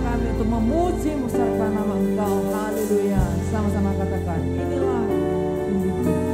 kami untuk memuji serta nama Engkau. Haleluya. Sama-sama katakan, inilah rinduku.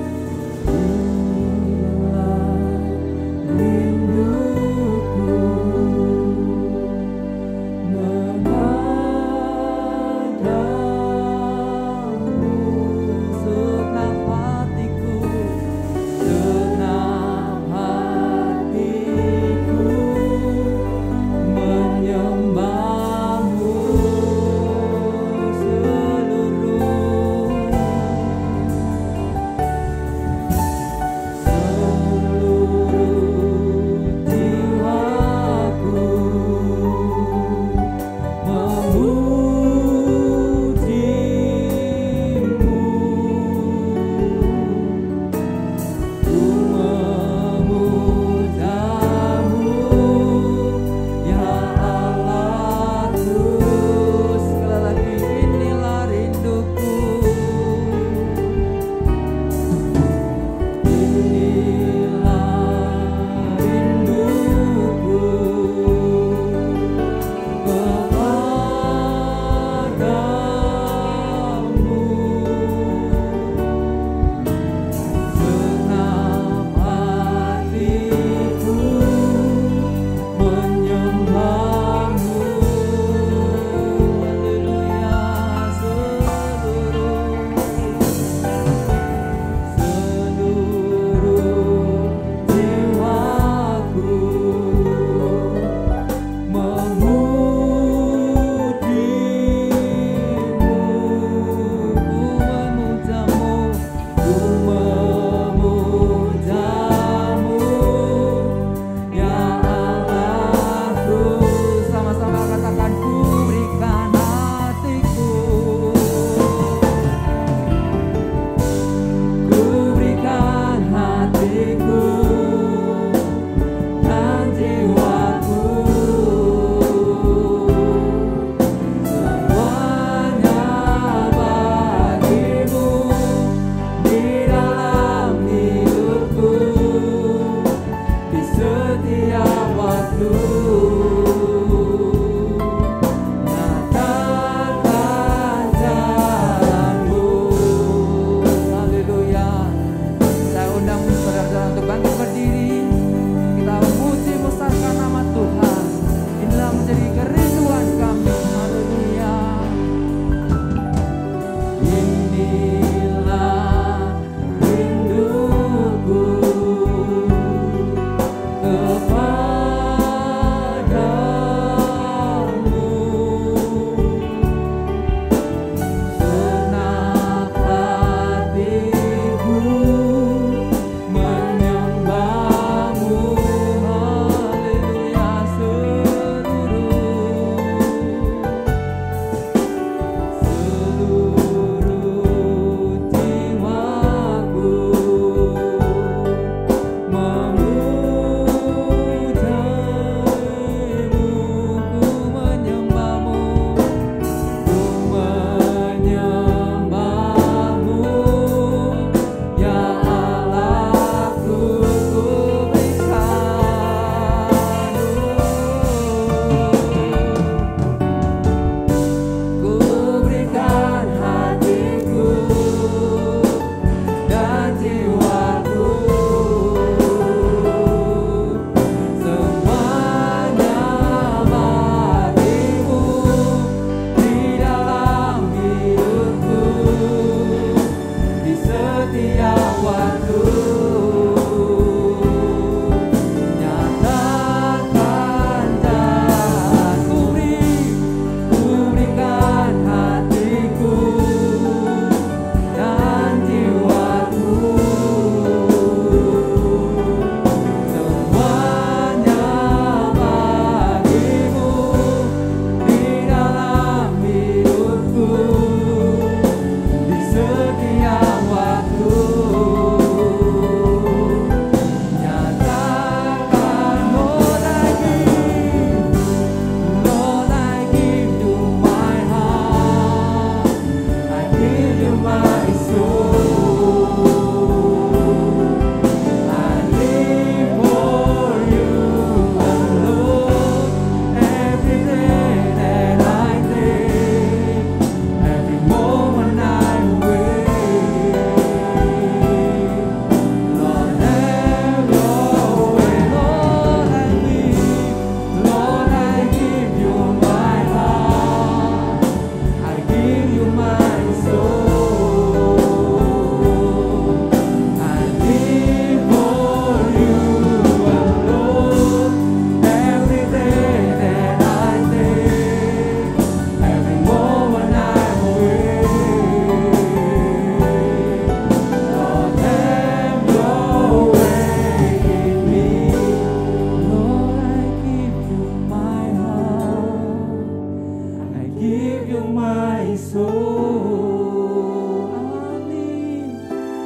give you my soul.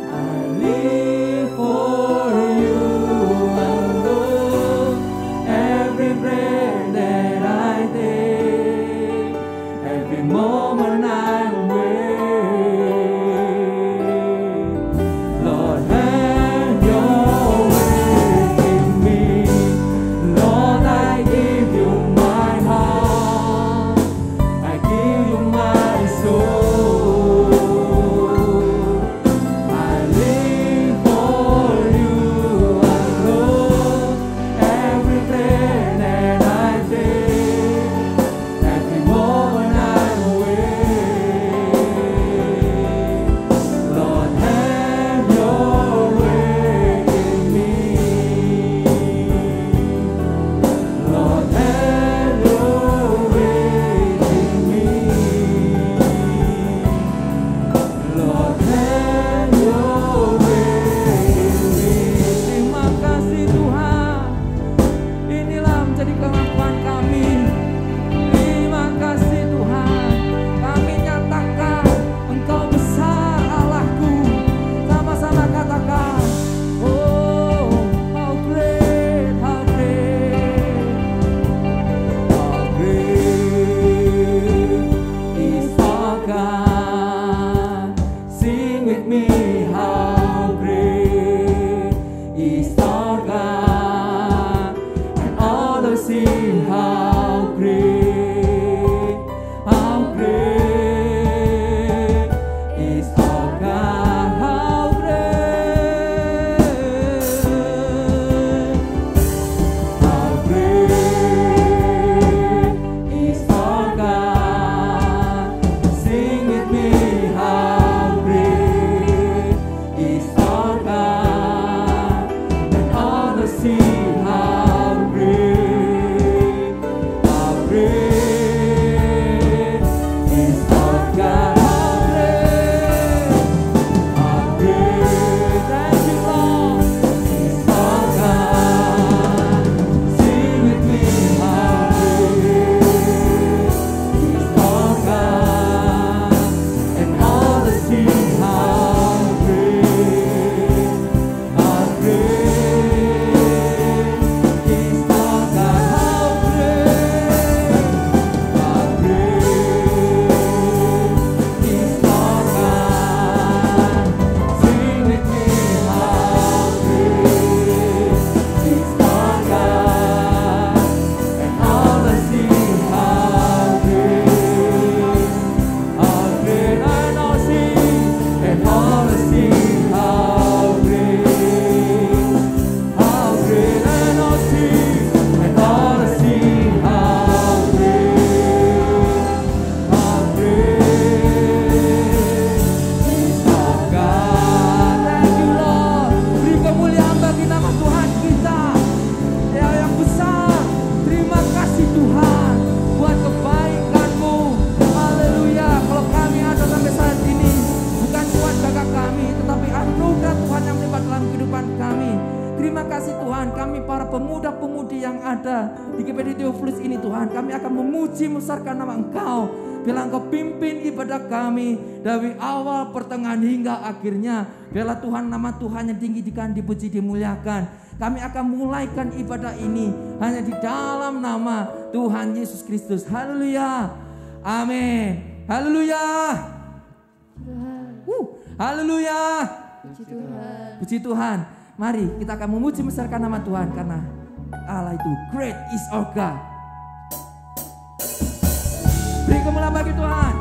I live for you alone. Every breath that I take, every moment I'm awake. Lord, have your way in me. Lord, I give you my heart. I give you my soul. I live for you alone. Every breath that I take, every moment I'm awake. Lord, have your way in me. Lord, have your way in me. Lord, have your way in me. Terima kasih Tuhan. Inilah menjadi pengakuan kami. Terima kasih Tuhan. Kami nyatakan Engkau besar Allahku. Sama-sama katakan, oh, how great, how great. How great is our God. Sing with me, how great is our God. And all will see how great is our God. How great is our God. Sing with me, how great is our God. And all will see how great is our God. How great, Thank you Lord. is our God. Sing with me, how great is our God. And all the see how great is our God. How great is our God. Sing with me, how great is our God. And all the see how great, and all see, and all the see how great, and all see, and all the see how great is our God. Thank you Lord. Beri kemuliaan bagi nama Tuhan kita yang besar. Terima kasih Tuhan buat kebaikan-Mu. Haleluya. Kalau kami ada sampai saat ini, bukan Tuhan jaga kami, tetapi anugerah Tuhan yang melimpah dalam kehidupan kami. Terima kasih Tuhan, kami para pemuda-pemudi yang ada di GPD Theophilus ini Tuhan, kami akan memuji membesarkan nama Engkau. Bila Engkau pimpin ibadah kami dari awal, pertengahan hingga akhirnya. Bila Tuhan, nama Tuhan yang tinggi-tinggikan, dipuji, dimuliakan. Kami akan mulaikan ibadah ini hanya di dalam nama Tuhan Yesus Kristus. Haleluya. Amin. Haleluya. Haleluya. Puji Tuhan. Puji Tuhan. Mari kita akan memuji membesarkan nama Tuhan karena Allah itu great is our God. Beri kemuliaan bagi Tuhan.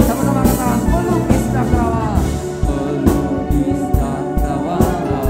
Sama-sama katakan, melukis cakrawala. Melukis cakrawala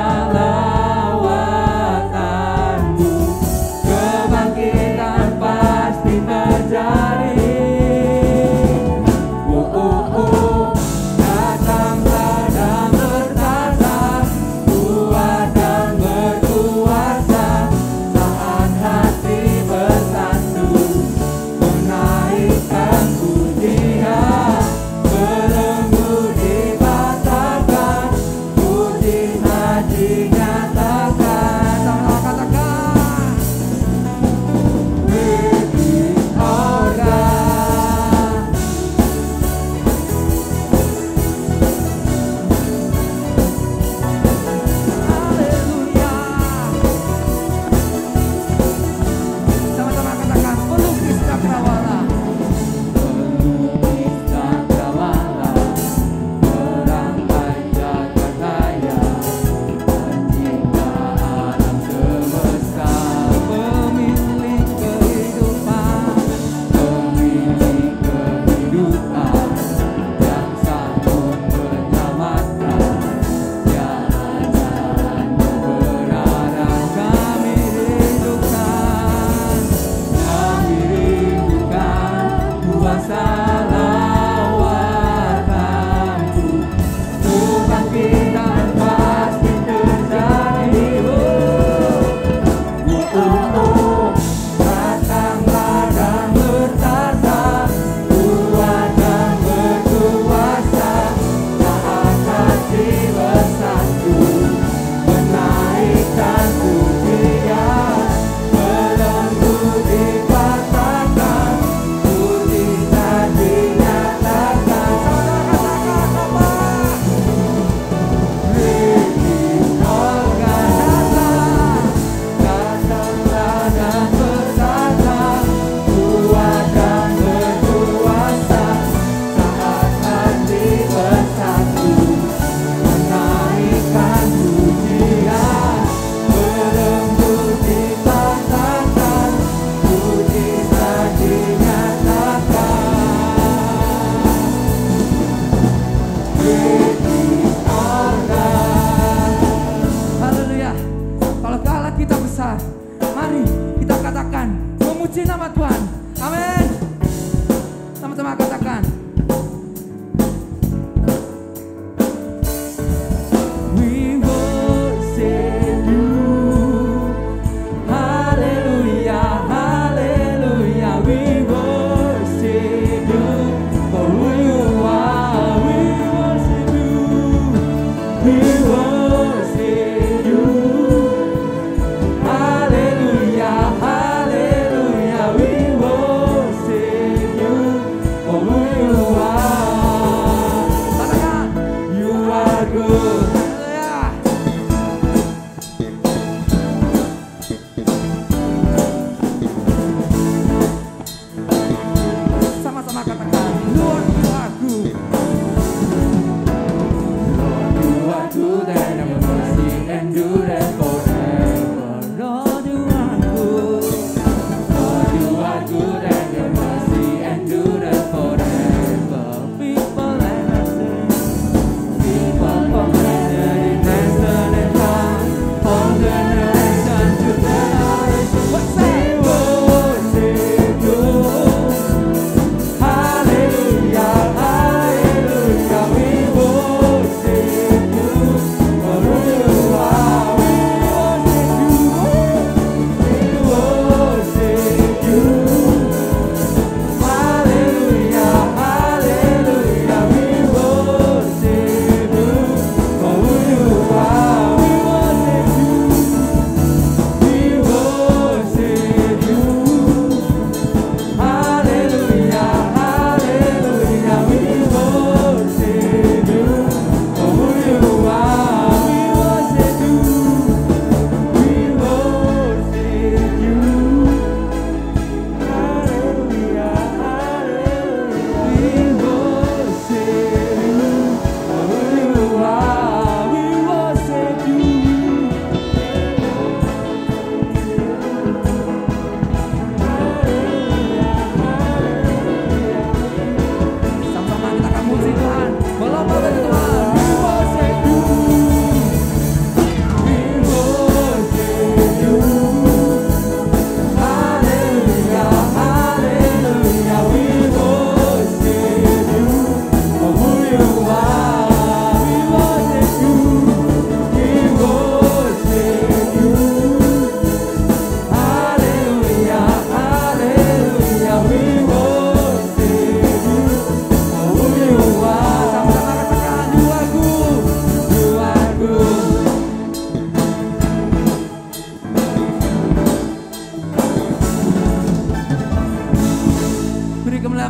salawatanmu, kebangkitan pasti terjadi. Datanglah dan bertata, kuat dan berkuasa, saat hati bersatu, menaikkan pujian, belenggu dibatakan, mujizat dinyatakan. Sama-sama katakan. Beri organ. Haleluya. Sama-sama katakan, pelukis cakrawala. Pelukis cakrawala, merangkai jagat raya, pencipta alam semesta, Pemilik kehidupan, yang sanggup menyelamatkan, jalan-jalan berarah. kami rindukan. Kami rindukan kuasa lawatanmu, kebangkitan pasti terjadi. Datanglah dan bertata, kuat dan berkuasa, saat hati bersatu, menaikkan pujian, belenggu dipatahkan, mujizat dinyatakan. Katakan apa? Ringis organ datanglah dan bertata, kuat dan berkuasa, saat hati bersatu, menaikkan pujian, belenggu dipatahkan, mujizat dinyatakan. Ringis organ. Haleluya. Kalau Allah kita besar, mari kita katakan memuji nama Tuhan. Amin. Sama-sama katakan. We worship you. Hallelujah, hallelujah. We worship you for who you are. We worship you. We worship you. Hallelujah, hallelujah. We worship you for who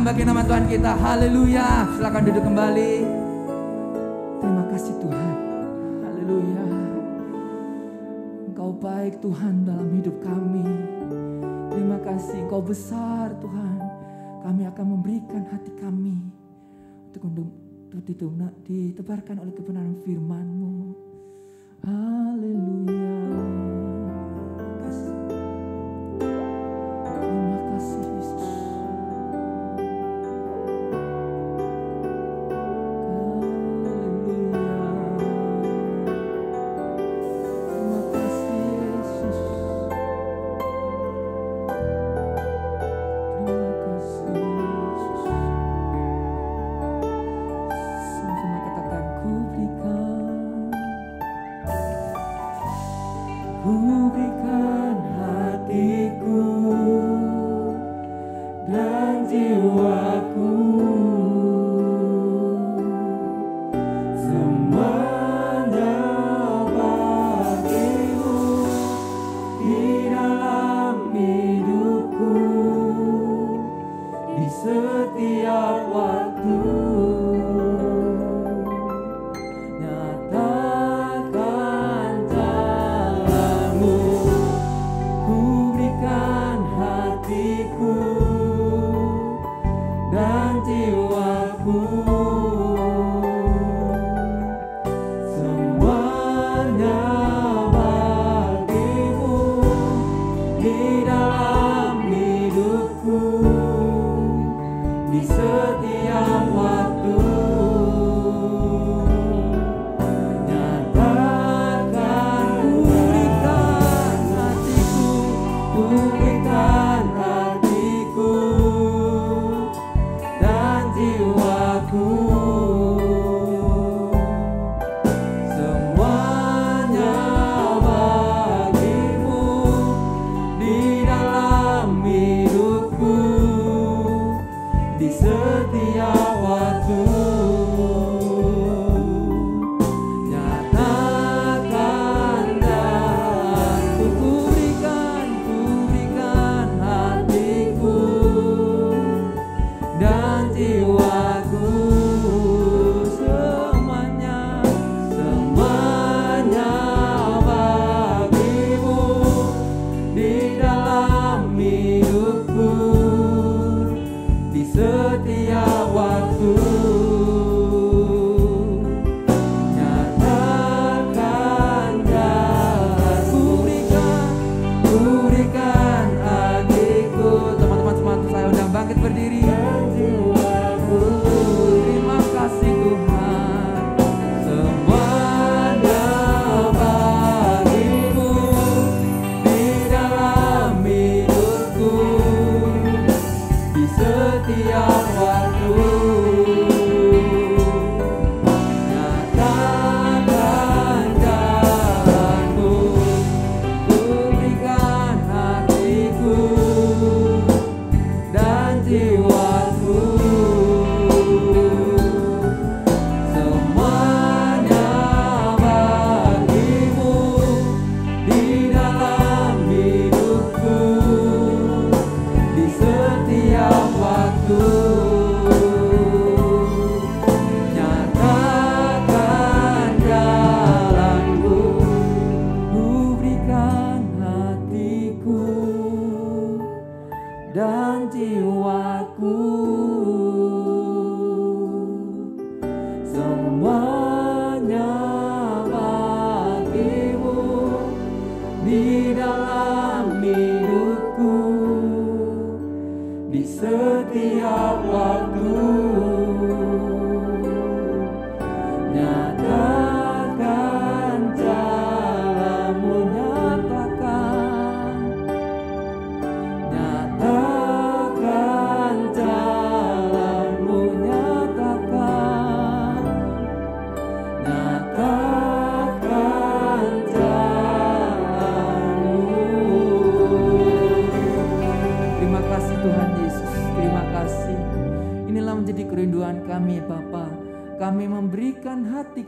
bagi nama Tuhan kita. Haleluya. Silakan duduk kembali. Terima kasih Tuhan. Haleluya. Engkau baik Tuhan dalam hidup kami. Terima kasih Engkau besar Tuhan. Kami akan memberikan hati kami untuk ditebarkan oleh kebenaran firman-Mu. Haleluya. Terima kasih Yesus.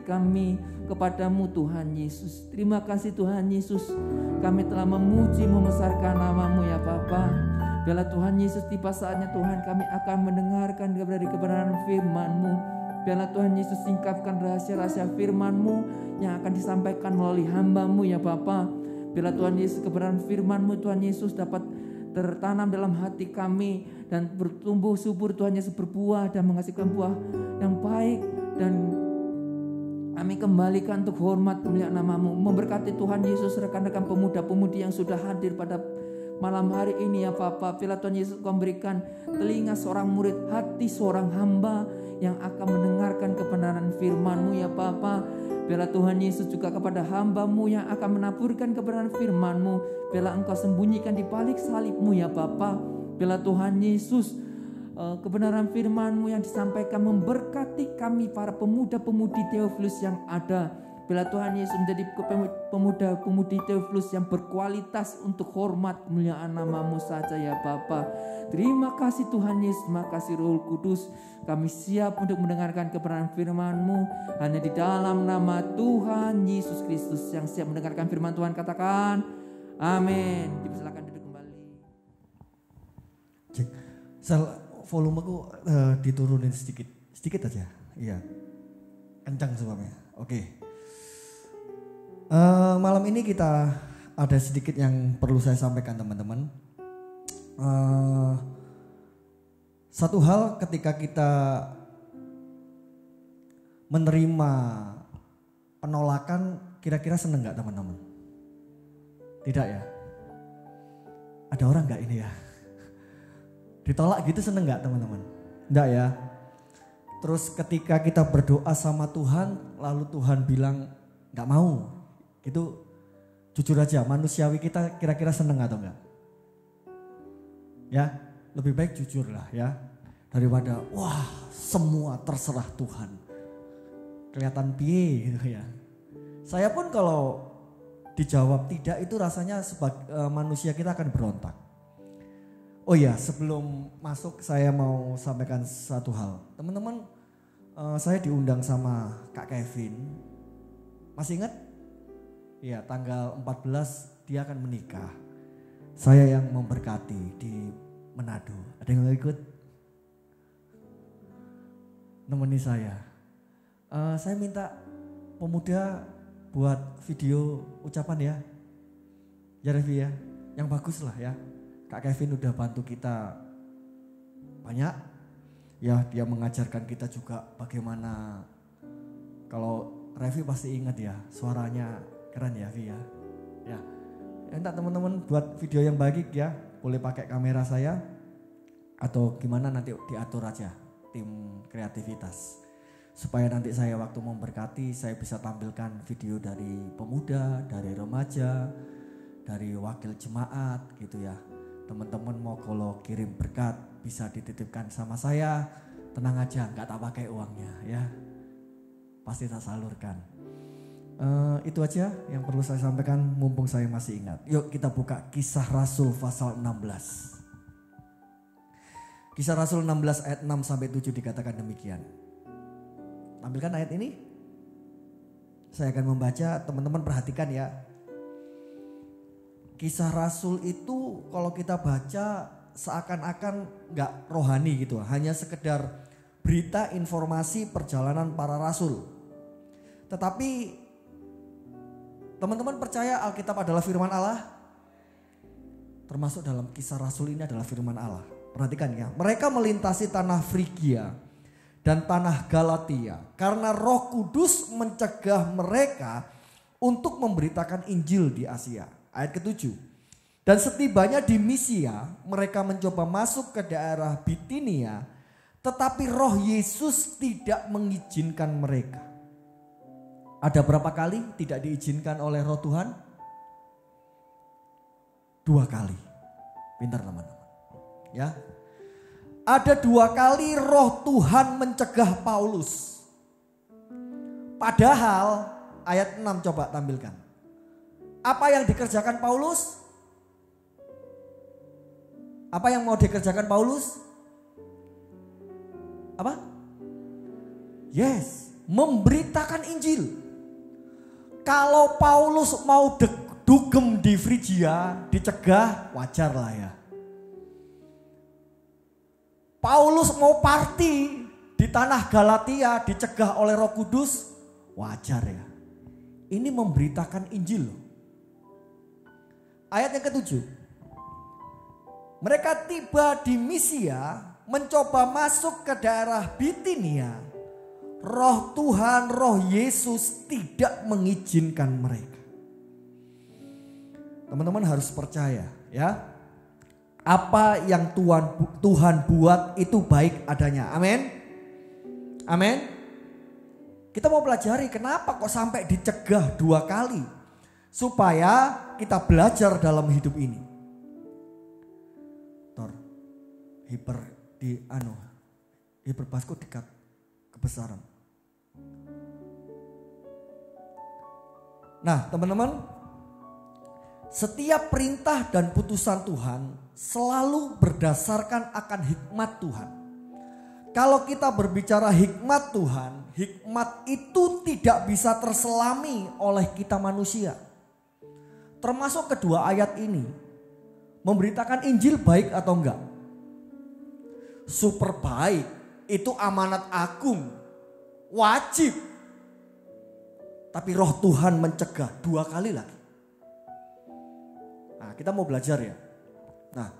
Kami kepadamu Tuhan Yesus. Terima kasih Tuhan Yesus. Kami telah memuji membesarkan nama-Mu ya Bapa. Biarlah Tuhan Yesus tiba saatnya Tuhan kami akan mendengarkan dari kebenaran firman-Mu. Biarlah Tuhan Yesus singkapkan rahasia-rahasia firman-Mu yang akan disampaikan melalui hamba-Mu ya Bapa. Biarlah Tuhan Yesus kebenaran firman-Mu Tuhan Yesus dapat tertanam dalam hati kami dan bertumbuh subur Tuhan Yesus, berbuah dan menghasilkan buah yang baik, dan kami kembalikan untuk hormat kemuliaan nama-Mu. Memberkati Tuhan Yesus rekan-rekan pemuda-pemudi yang sudah hadir pada malam hari ini ya Bapa. Biarlah Tuhan Yesus Kau memberikan telinga seorang murid, hati seorang hamba yang akan mendengarkan kebenaran firman-Mu ya Bapa. Biarlah Tuhan Yesus juga kepada hamba-Mu yang akan menaburkan kebenaran firman-Mu. Biarlah Engkau sembunyikan di balik salib-Mu ya Bapa. Biarlah Tuhan Yesus kebenaran firman-Mu yang disampaikan memberkati kami para pemuda-pemudi Theophilus yang ada. Biarlah Tuhan Yesus menjadi pemuda-pemudi Theophilus yang berkualitas untuk hormat kemuliaan nama-Mu saja ya Bapa. Terima kasih Tuhan Yesus, terima kasih Roh Kudus. Kami siap untuk mendengarkan kebenaran firman-Mu hanya di dalam nama Tuhan Yesus Kristus. Yang siap mendengarkan firman Tuhan katakan amin. Dipersilakan duduk kembali. Cek. Volumeku diturunin sedikit aja. Iya. Kencang sebabnya. Oke. Malam ini kita ada sedikit yang perlu saya sampaikan teman-teman. Satu hal ketika kita menerima penolakan, kira-kira seneng gak teman-teman? Tidak ya? Ada orang gak ini ya? Ditolak gitu seneng gak teman-teman? Enggak ya? Terus ketika kita berdoa sama Tuhan, lalu Tuhan bilang gak mau. Itu jujur aja, manusiawi kita kira-kira seneng atau enggak? Ya, lebih baik jujur lah ya. Daripada wah semua terserah Tuhan. Kelihatan piye gitu ya. Saya pun kalau dijawab tidak itu rasanya sebagai manusia kita akan berontak. Oh iya, sebelum masuk saya mau sampaikan satu hal. Teman-teman, saya diundang sama Kak Kevin. Masih ingat? Iya, tanggal 14 dia akan menikah. Saya yang memberkati di Manado. Ada yang mau ikut? Nemeni saya. Saya minta pemuda buat video ucapan ya. Ya Revi ya, yang bagus lah ya. Kak Kevin udah bantu kita banyak. Ya, dia mengajarkan kita juga bagaimana. Kalau Revi pasti ingat ya, suaranya keren ya Vi ya. Ya. Entar teman-teman buat video yang baik ya, boleh pakai kamera saya atau gimana nanti diatur aja tim kreativitas. Supaya nanti saya waktu memberkati saya bisa tampilkan video dari pemuda, dari remaja, dari wakil jemaat gitu ya. Teman-teman mau kalau kirim berkat bisa dititipkan sama saya, tenang aja nggak tak pakai uangnya ya. Pasti tak salurkan. Itu aja yang perlu saya sampaikan mumpung saya masih ingat. Yuk kita buka Kisah Rasul pasal 16. Kisah Rasul 16 ayat 6 sampai 7 dikatakan demikian. Tampilkan ayat ini. Saya akan membaca, teman-teman perhatikan ya. Kisah Rasul itu kalau kita baca seakan-akan gak rohani gitu. Hanya sekedar berita informasi perjalanan para rasul. Tetapi teman-teman percaya Alkitab adalah firman Allah? Termasuk dalam Kisah Rasul ini adalah firman Allah. Perhatikan ya. Mereka melintasi tanah Frigia dan tanah Galatia karena Roh Kudus mencegah mereka untuk memberitakan Injil di Asia. Ayat ke-7. Dan setibanya di Misia, mereka mencoba masuk ke daerah Bitinia, tetapi Roh Yesus tidak mengizinkan mereka. Ada berapa kali tidak diizinkan oleh Roh Tuhan? 2 kali. Pintar teman-teman. Ya. Ada 2 kali Roh Tuhan mencegah Paulus. Padahal ayat 6 coba tampilkan. Apa yang dikerjakan Paulus? Apa yang mau dikerjakan Paulus? Apa? Yes, memberitakan Injil. Kalau Paulus mau dugem di Frigia, dicegah, wajar lah ya. Paulus mau party di tanah Galatia dicegah oleh Roh Kudus, wajar ya. Ini memberitakan Injil loh. Ayat yang ke-7. Mereka tiba di Misia, mencoba masuk ke daerah Bitinia. Roh Tuhan, Roh Yesus tidak mengizinkan mereka. Teman-teman harus percaya ya. Apa yang Tuhan buat itu baik adanya. Amin. Amin. Kita mau pelajari kenapa kok sampai dicegah 2 kali. Supaya kita belajar dalam hidup ini. Hiperbasku dekat kebesaran. Nah teman-teman, setiap perintah dan putusan Tuhan selalu berdasarkan akan hikmat Tuhan. Kalau kita berbicara hikmat Tuhan, hikmat itu tidak bisa terselami oleh kita manusia. Termasuk kedua ayat ini, memberitakan Injil baik atau enggak? Super baik, itu amanat agung, wajib. Tapi Roh Tuhan mencegah 2 kali lagi. Nah, kita mau belajar ya. Nah,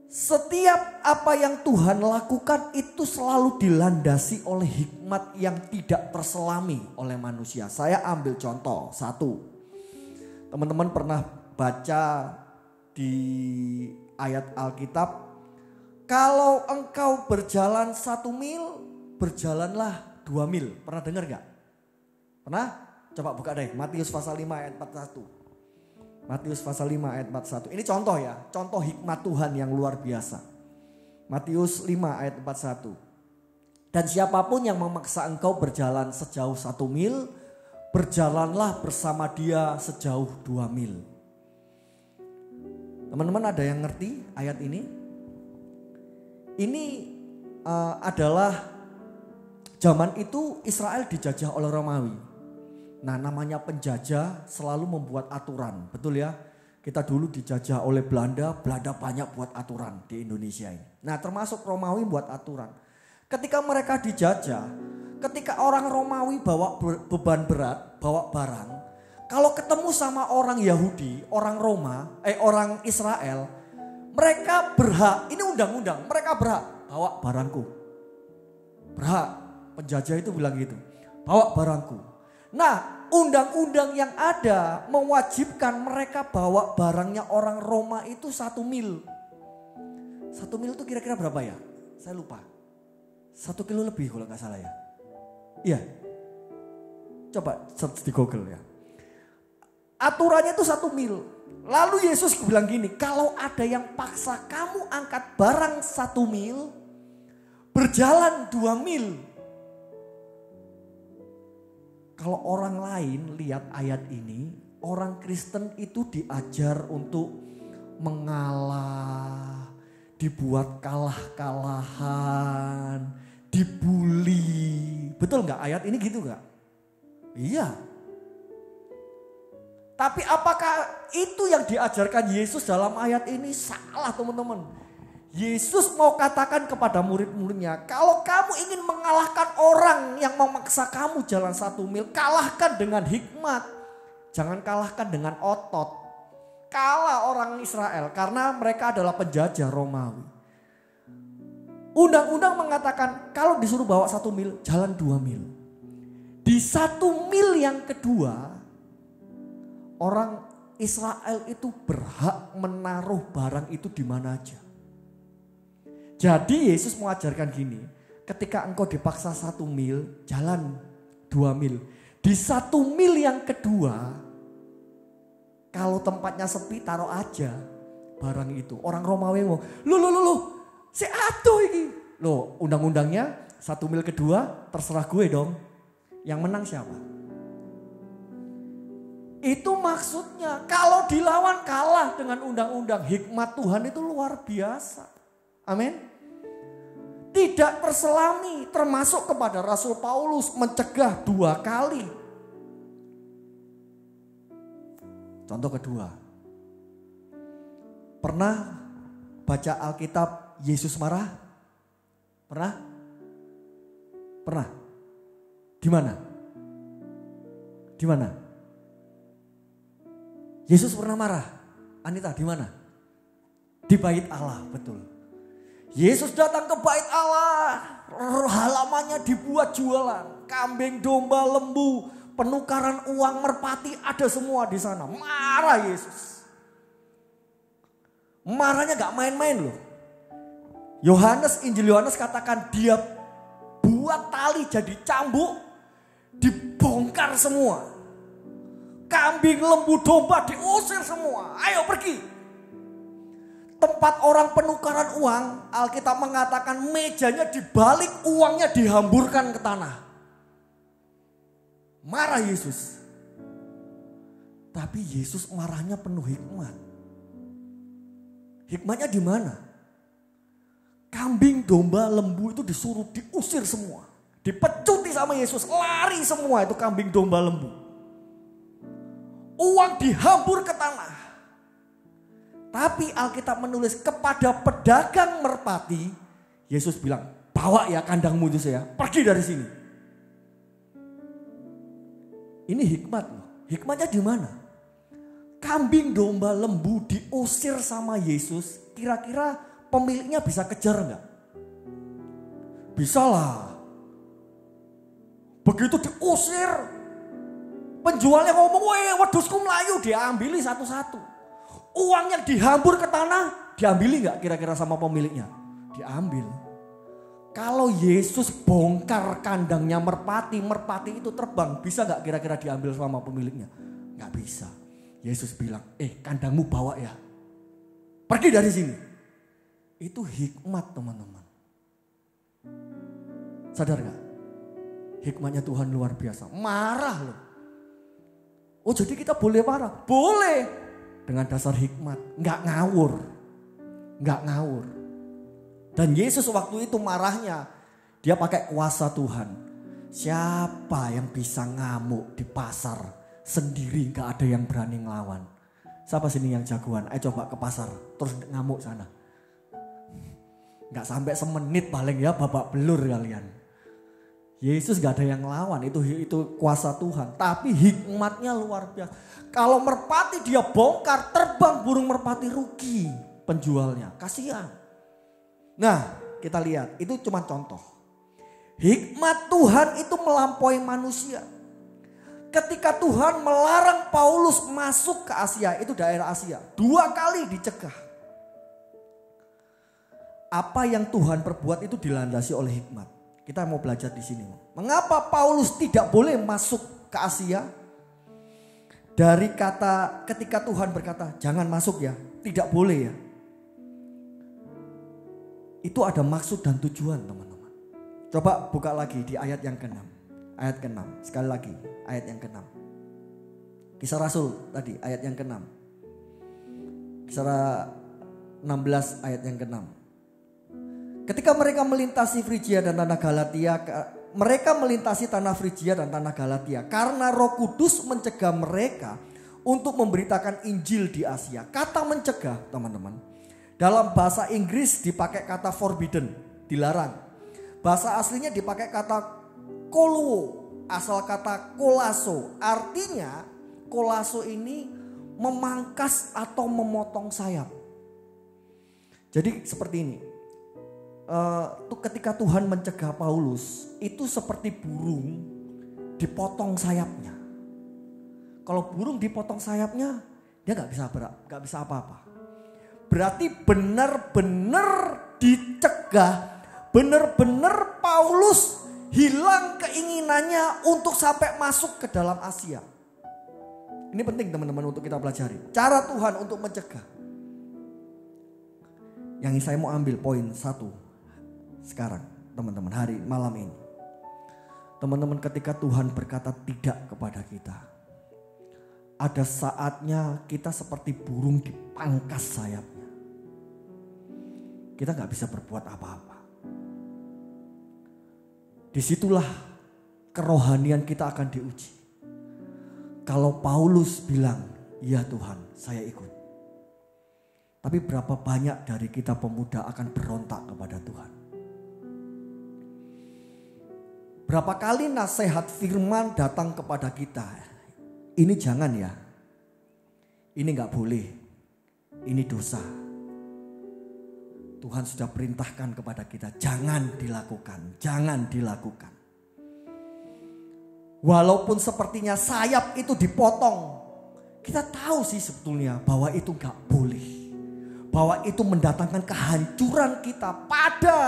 setiap apa yang Tuhan lakukan itu selalu dilandasi oleh hikmat yang tidak terselami oleh manusia. Saya ambil contoh 1. Teman-teman pernah baca di ayat Alkitab, kalau engkau berjalan 1 mil, berjalanlah 2 mil. Pernah dengar gak? Pernah? Coba buka deh, Matius pasal 5 ayat 41. Matius pasal 5 ayat 41. Ini contoh ya, contoh hikmat Tuhan yang luar biasa. Matius 5 ayat 41. Dan siapapun yang memaksa engkau berjalan sejauh 1 mil, berjalanlah bersama dia sejauh 2 mil. Teman-teman ada yang ngerti ayat ini? Ini adalah zaman itu Israel dijajah oleh Romawi. Nah namanya penjajah selalu membuat aturan, betul ya. Kita dulu dijajah oleh Belanda, Belanda banyak buat aturan di Indonesia ini. Nah termasuk Romawi buat aturan. Ketika mereka dijajah, ketika orang Romawi bawa beban berat, bawa barang. Kalau ketemu sama orang Yahudi, orang orang Israel, mereka berhak, ini undang-undang, mereka berhak bawa barangku. Berhak, penjajah itu bilang gitu, bawa barangku. Nah, undang-undang yang ada mewajibkan mereka bawa barangnya orang Roma itu 1 mil. 1 mil itu kira-kira berapa ya? Saya lupa. 1 kilo lebih kalau nggak salah ya. Iya. Coba search di Google ya. Aturannya itu 1 mil. Lalu Yesus bilang gini, kalau ada yang paksa kamu angkat barang 1 mil, berjalan 2 mil. Kalau orang lain lihat ayat ini, orang Kristen itu diajar untuk mengalah, dibuat kalah-kalahan, dibully. Betul nggak ayat ini gitu nggak? Iya. Tapi apakah itu yang diajarkan Yesus dalam ayat ini? Salah teman-teman. Yesus mau katakan kepada murid-muridnya, kalau kamu ingin mengalahkan orang yang memaksa kamu jalan 1 mil, kalahkan dengan hikmat. Jangan kalahkan dengan otot. Kalah orang Israel karena mereka adalah penjajah Romawi. Undang-undang mengatakan kalau disuruh bawa 1 mil, jalan 2 mil. Di 1 mil yang kedua, orang Israel itu berhak menaruh barang itu di mana aja. Jadi Yesus mengajarkan gini, ketika engkau dipaksa 1 mil, jalan 2 mil. Di 1 mil yang kedua, kalau tempatnya sepi taruh aja barang itu. Orang Romawi mau, lu, si aduh ini. Loh undang-undangnya 1 mil kedua terserah gue dong. Yang menang siapa? Itu maksudnya kalau dilawan kalah dengan undang-undang. Hikmat Tuhan itu luar biasa. Amin. Tidak terselami, termasuk kepada Rasul Paulus mencegah 2 kali. Contoh kedua, pernah baca Alkitab Yesus marah? Pernah? Pernah? Di mana? Di mana? Yesus pernah marah? Anita, di mana? Di bait Allah, betul. Yesus datang ke bait Allah, halamannya dibuat jualan, kambing, domba, lembu, penukaran uang, merpati, ada semua di sana. Marah Yesus. Marahnya gak main-main loh. Injil Yohanes katakan dia buat tali jadi cambuk, dibongkar semua. Kambing, lembu, domba diusir semua. Ayo pergi. Tempat orang penukaran uang, Alkitab mengatakan mejanya dibalik, uangnya dihamburkan ke tanah. Marah Yesus. Tapi Yesus marahnya penuh hikmat. Hikmatnya di mana? Kambing, domba, lembu itu disuruh diusir semua. Dipecuti sama Yesus, lari semua itu kambing, domba, lembu. Uang dihambur ke tanah. Tapi Alkitab menulis kepada pedagang merpati, Yesus bilang, bawa ya kandangmu itu saya, pergi dari sini. Ini hikmat loh. Hikmatnya di mana? Kambing, domba, lembu diusir sama Yesus, kira-kira pemiliknya bisa kejar enggak? Bisa lah. Begitu diusir, penjualnya ngomong, weh wedusku melayu, diambili satu-satu. Uang yang dihambur ke tanah, diambili enggak kira-kira sama pemiliknya? Diambil. Kalau Yesus bongkar kandangnya merpati, merpati itu terbang, bisa enggak kira-kira diambil sama pemiliknya? Enggak bisa. Yesus bilang, kandangmu bawa ya. Pergi dari sini. Itu hikmat teman-teman. Sadar gak? Hikmatnya Tuhan luar biasa. Marah loh. Oh jadi kita boleh marah? Boleh. Dengan dasar hikmat. Gak ngawur. Gak ngawur. Dan Yesus waktu itu marahnya. Dia pakai kuasa Tuhan. Siapa yang bisa ngamuk di pasar sendiri gak ada yang berani ngelawan? Siapa sini yang jagoan? Ayo coba ke pasar. Terus ngamuk sana. Gak sampai semenit paling ya babak belur kalian. Yesus gak ada yang lawan, itu kuasa Tuhan. Tapi hikmatnya luar biasa. Kalau merpati dia bongkar, terbang burung merpati, rugi penjualnya. Kasihan. Nah kita lihat, itu cuma contoh. Hikmat Tuhan itu melampaui manusia. Ketika Tuhan melarang Paulus masuk ke Asia, itu daerah Asia. 2 kali dicegah. Apa yang Tuhan perbuat itu dilandasi oleh hikmat. Kita mau belajar di sini. Mengapa Paulus tidak boleh masuk ke Asia? Dari kata ketika Tuhan berkata jangan masuk ya, tidak boleh ya. Itu ada maksud dan tujuan teman-teman. Coba buka lagi di ayat yang ke-6. Ayat ke-6, sekali lagi ayat yang ke-6. Kisah Rasul tadi ayat yang ke-6. Kisah 16 ayat yang ke-6. Ketika mereka melintasi Frigia dan tanah Galatia, mereka melintasi tanah Frigia dan tanah Galatia karena Roh Kudus mencegah mereka untuk memberitakan Injil di Asia. Kata mencegah, teman-teman, dalam bahasa Inggris dipakai kata forbidden, dilarang. Bahasa aslinya dipakai kata koluo, asal kata kolaso. Artinya kolaso ini memangkas atau memotong sayap. Jadi seperti ini. Ketika Tuhan mencegah Paulus, itu seperti burung dipotong sayapnya. Kalau burung dipotong sayapnya, dia nggak bisa apa-apa. Berarti benar-benar dicegah, benar-benar Paulus hilang keinginannya untuk sampai masuk ke dalam Asia. Ini penting teman-teman untuk kita pelajari. Cara Tuhan untuk mencegah. Yang saya mau ambil poin 1 sekarang teman-teman, hari malam ini. Teman-teman, ketika Tuhan berkata tidak kepada kita, ada saatnya kita seperti burung dipangkas sayapnya. Kita gak bisa berbuat apa-apa. Disitulah kerohanian kita akan diuji. Kalau Paulus bilang, ya Tuhan saya ikut. Tapi berapa banyak dari kita pemuda akan berontak kepada Tuhan? Berapa kali nasihat firman datang kepada kita? Ini jangan ya. Ini gak boleh. Ini dosa. Tuhan sudah perintahkan kepada kita, jangan dilakukan, jangan dilakukan. Walaupun sepertinya sayap itu dipotong, kita tahu sih sebetulnya bahwa itu gak boleh. Bahwa itu mendatangkan kehancuran kita pada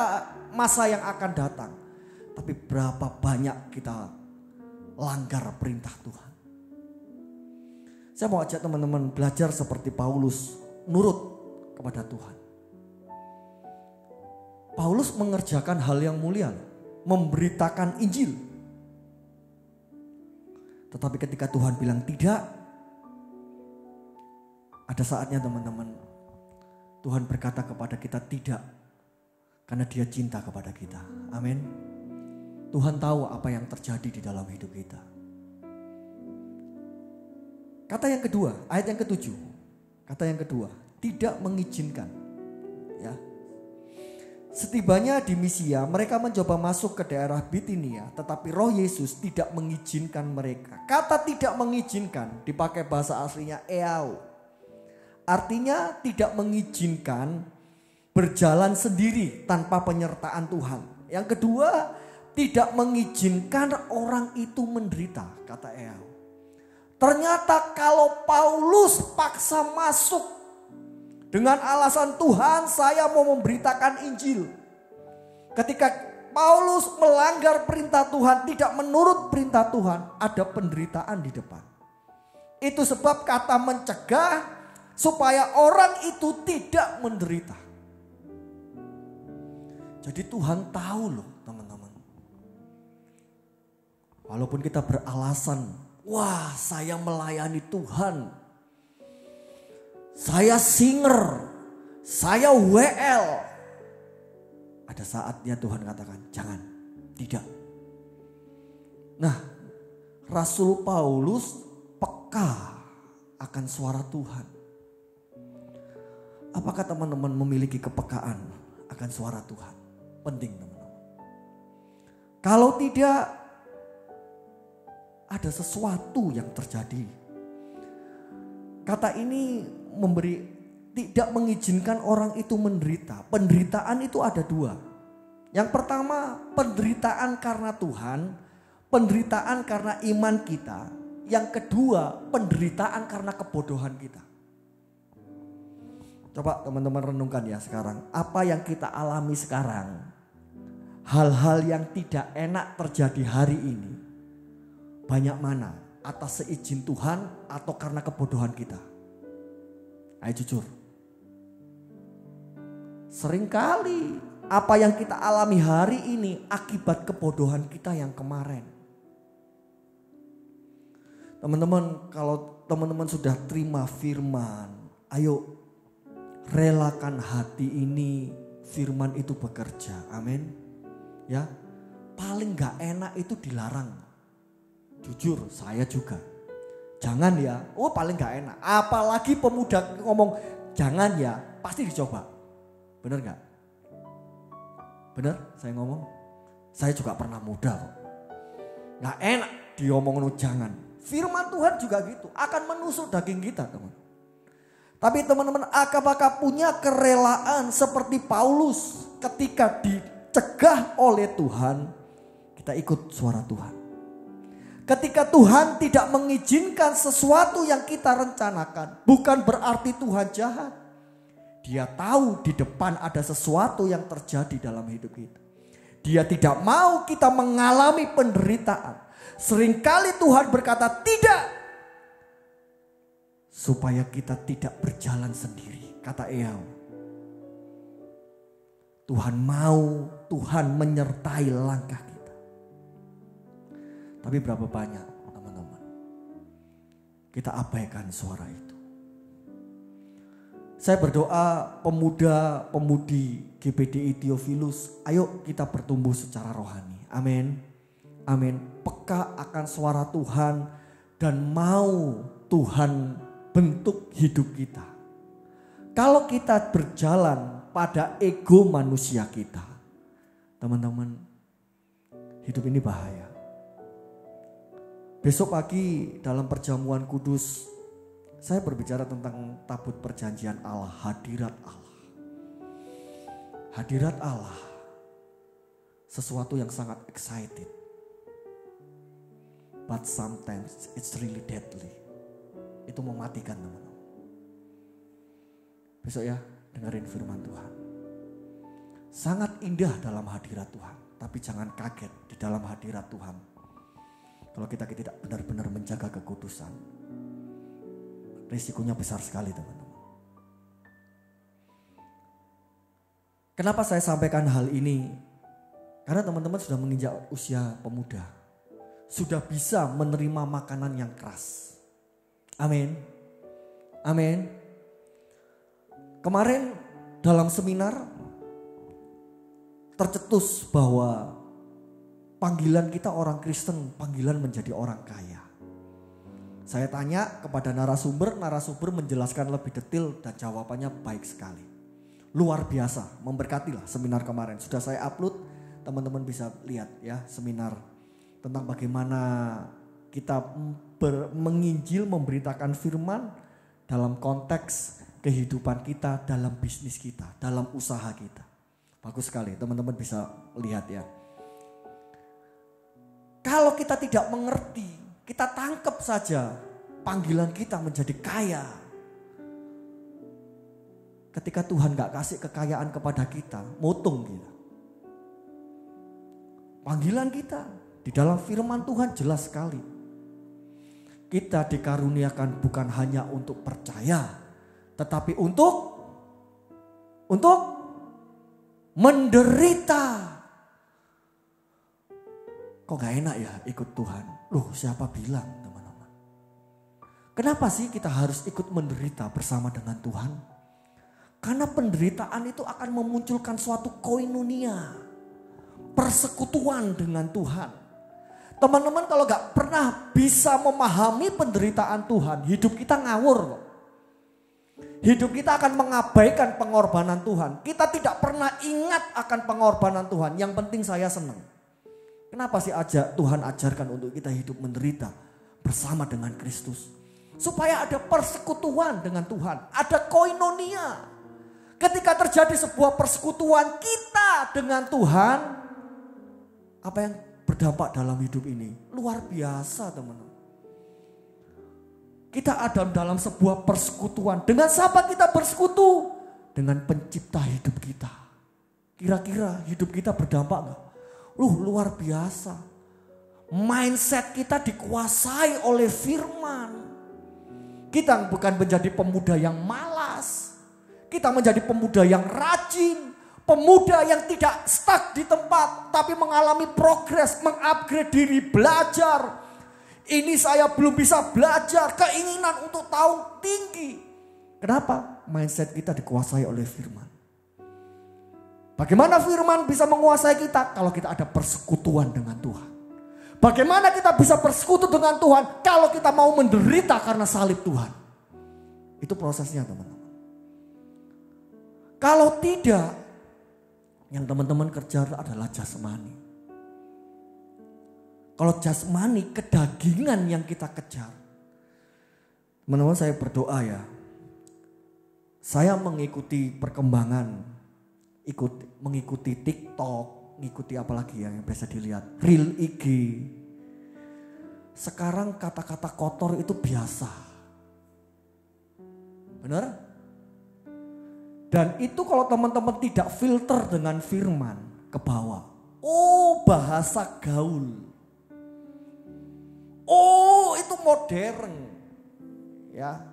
masa yang akan datang. Tapi berapa banyak kita langgar perintah Tuhan. Saya mau ajak teman-teman belajar seperti Paulus, nurut kepada Tuhan. Paulus mengerjakan hal yang mulia, memberitakan Injil. Tetapi ketika Tuhan bilang tidak, ada saatnya teman-teman, Tuhan berkata kepada kita tidak, karena Dia cinta kepada kita. Amin. Tuhan tahu apa yang terjadi di dalam hidup kita. Kata yang kedua, ayat yang ke-7. Kata yang kedua, tidak mengizinkan. Ya. Setibanya di Misia, mereka mencoba masuk ke daerah Bitinia, tetapi Roh Yesus tidak mengizinkan mereka. Kata tidak mengizinkan dipakai bahasa aslinya eau. Artinya tidak mengizinkan berjalan sendiri tanpa penyertaan Tuhan. Yang kedua, tidak mengizinkan orang itu menderita, kata eau. Ternyata kalau Paulus paksa masuk dengan alasan Tuhan, saya mau memberitakan Injil. Ketika Paulus melanggar perintah Tuhan, tidak menurut perintah Tuhan, ada penderitaan di depan. Itu sebab kata mencegah supaya orang itu tidak menderita. Jadi Tuhan tahu loh teman-teman. Walaupun kita beralasan, wah saya melayani Tuhan. Saya singer, saya WL. Ada saatnya Tuhan katakan, jangan, tidak. Nah, Rasul Paulus peka akan suara Tuhan. Apakah teman-teman memiliki kepekaan akan suara Tuhan? Penting teman-teman. Kalau tidak, ada sesuatu yang terjadi. Kata ini tidak mengizinkan orang itu menderita. Penderitaan itu ada dua. Yang pertama penderitaan karena Tuhan, penderitaan karena iman kita. Yang kedua penderitaan karena kebodohan kita. Coba teman-teman renungkan ya sekarang. Apa yang kita alami sekarang, hal-hal yang tidak enak terjadi hari ini, banyak mana atas seizin Tuhan atau karena kebodohan kita? Ayo jujur. Seringkali apa yang kita alami hari ini akibat kebodohan kita yang kemarin. Teman-teman, kalau teman-teman sudah terima firman, ayo relakan hati ini, firman itu bekerja. Amin. Ya. Paling gak enak itu dilarang. Jujur, saya juga. Jangan ya, oh paling gak enak. Apalagi pemuda ngomong jangan ya, pasti dicoba. Bener gak? Bener saya ngomong? Saya juga pernah muda kok. Gak enak diomongin jangan. Firman Tuhan juga gitu, akan menusuk daging kita teman. Tapi teman-teman, apakah punya kerelaan seperti Paulus ketika dicegah oleh Tuhan, kita ikut suara Tuhan. Ketika Tuhan tidak mengizinkan sesuatu yang kita rencanakan, bukan berarti Tuhan jahat. Dia tahu di depan ada sesuatu yang terjadi dalam hidup kita. Dia tidak mau kita mengalami penderitaan. Seringkali Tuhan berkata tidak, supaya kita tidak berjalan sendiri, kata Eau. Tuhan mau, Tuhan menyertai langkah kita. Tapi berapa banyak teman-teman kita abaikan suara itu. Saya berdoa pemuda-pemudi GPDI Theophilus, ayo kita bertumbuh secara rohani. Amin. Amin. Peka akan suara Tuhan dan mau Tuhan bentuk hidup kita. Kalau kita berjalan pada ego manusia kita, teman-teman, hidup ini bahaya. Besok pagi dalam perjamuan kudus, saya berbicara tentang tabut perjanjian Allah, hadirat Allah. Hadirat Allah, sesuatu yang sangat excited. But sometimes it's really deadly. Itu mematikan, teman-teman. Besok ya, dengerin firman Tuhan. Sangat indah dalam hadirat Tuhan, tapi jangan kaget di dalam hadirat Tuhan. Kalau kita tidak benar-benar menjaga kekudusan, risikonya besar sekali, teman-teman. Kenapa saya sampaikan hal ini? Karena teman-teman sudah menginjak usia pemuda, sudah bisa menerima makanan yang keras. Amin. Amin. Kemarin dalam seminar tercetus bahwa panggilan kita orang Kristen, panggilan menjadi orang kaya. Saya tanya kepada narasumber menjelaskan lebih detail dan jawabannya baik sekali. Luar biasa, memberkatilah seminar kemarin. Sudah saya upload, teman-teman bisa lihat ya seminar tentang bagaimana kita menginjil, memberitakan firman dalam konteks kehidupan kita, dalam bisnis kita, dalam usaha kita. Bagus sekali, teman-teman bisa lihat ya. Kalau kita tidak mengerti, kita tangkap saja panggilan kita menjadi kaya. Ketika Tuhan gak kasih kekayaan kepada kita, motung kita. Panggilan kita di dalam firman Tuhan jelas sekali. Kita dikaruniakan bukan hanya untuk percaya, tetapi untuk menderita. Kok gak enak ya ikut Tuhan? Loh, siapa bilang, teman-teman? Kenapa sih kita harus ikut menderita bersama dengan Tuhan? Karena penderitaan itu akan memunculkan suatu koinonia, persekutuan dengan Tuhan. Teman-teman, kalau gak pernah bisa memahami penderitaan Tuhan, hidup kita ngawur kok. Hidup kita akan mengabaikan pengorbanan Tuhan. Kita tidak pernah ingat akan pengorbanan Tuhan. Yang penting saya senang. Kenapa sih Tuhan ajarkan untuk kita hidup menderita bersama dengan Kristus? Supaya ada persekutuan dengan Tuhan. Ada koinonia. Ketika terjadi sebuah persekutuan kita dengan Tuhan, apa yang berdampak dalam hidup ini? Luar biasa, teman-teman. Kita ada dalam sebuah persekutuan. Dengan siapa kita bersekutu? Dengan pencipta hidup kita. Kira-kira hidup kita berdampak gak? Luar biasa. Mindset kita dikuasai oleh firman. Kita bukan menjadi pemuda yang malas. Kita menjadi pemuda yang rajin. Pemuda yang tidak stuck di tempat, tapi mengalami progres, mengupgrade diri, belajar. Ini saya belum bisa belajar, keinginan untuk tahu tinggi. Kenapa? Mindset kita dikuasai oleh firman. Bagaimana firman bisa menguasai kita? Kalau kita ada persekutuan dengan Tuhan. Bagaimana kita bisa bersekutu dengan Tuhan? Kalau kita mau menderita karena salib Tuhan. Itu prosesnya, teman-teman. Kalau tidak, yang teman-teman kerja adalah jasmani. Kalau jasmani, kedagingan yang kita kejar. Teman-teman, saya berdoa ya. Saya mengikuti perkembangan, mengikuti TikTok, mengikuti apalagi yang biasa dilihat, Reel IG. Sekarang kata-kata kotor itu biasa. Benar? Dan itu kalau teman-teman tidak filter dengan firman ke bawah. Oh, bahasa gaul. Oh, itu modern. Ya.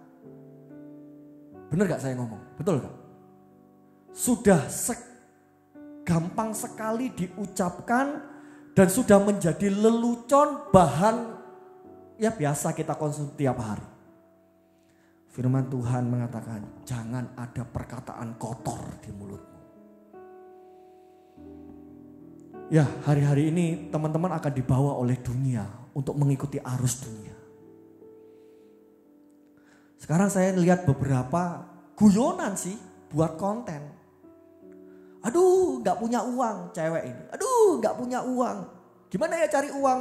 Benar gak saya ngomong? Betul gak? Sudah gampang sekali diucapkan dan sudah menjadi lelucon, bahan ya biasa kita konsumsi tiap hari. Firman Tuhan mengatakan, jangan ada perkataan kotor di mulutmu. Ya, hari-hari ini teman-teman akan dibawa oleh dunia untuk mengikuti arus dunia. Sekarang saya lihat beberapa guyonan sih, buat konten. Aduh, gak punya uang cewek ini. Aduh, gak punya uang. Gimana ya cari uang?